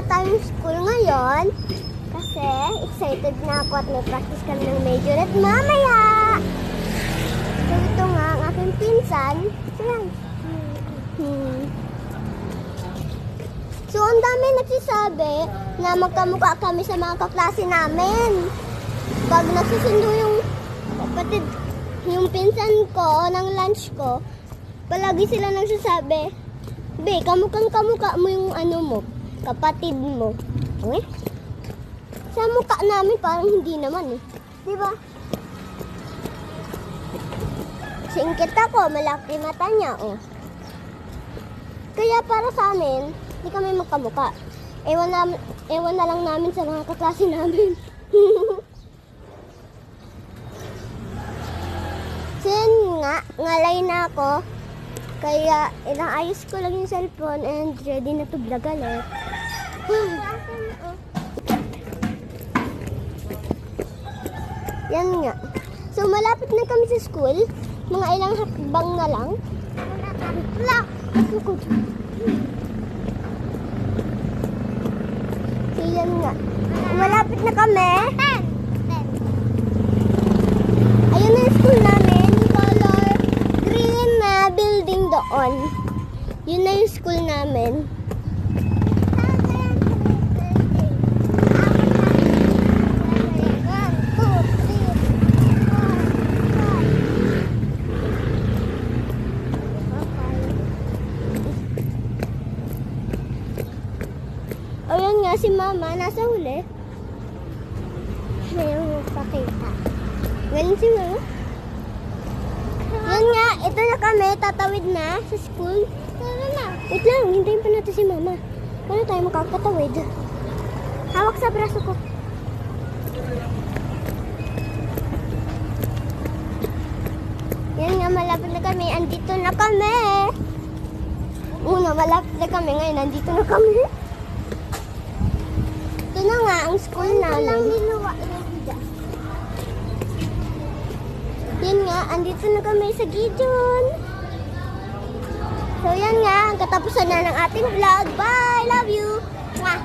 wala tayong school ngayon kasi excited na ako at may practice kami ng major at mamaya. So ito nga ang aking pinsan. So ang dami nagsasabi na magkamukha kami sa mga kaklase namin. Pag nagsusundo yung kapatid, yung pinsan ko ng lunch ko, palagi sila nagsasabi, "Be, kamukha mo yung ano mo, kapatid mo." Eh? Sa mukha namin parang hindi naman eh. Diba? Singkit ako, malaki mata niya, oh. Kaya para sa amin, hindi kami magkamukha. Ewan na lang namin sa mga kaklase namin. So yun nga, ngalay na ako. Kaya inaayos ko lang yung cellphone and ready na to vlog ulit. Yan nga. So malapit na kami sa school. Mga ilang hakbang na lang. So yan nga. Malapit na kami. Ayun na yung school namin. Color green na building doon. Yun na yung school namin. Ayun nga si Mama, nasa huli. May magpakita. Galing si Mama. Yun nga, ito na kami, tatawid na sa school. Tara na. Wait lang, hintayin pa natin si Mama. Paano tayo makakatawid? Hawak sa braso ko. Yan nga, malapit na kami. Andito na kami. Malapit na kami. Ngayon, andito na kami. Ito na nga ang school namin. Yan nga, andito na kami sa Gideon. So yan nga, ang katapusan na ng ating vlog. Bye! Love you! Mwah!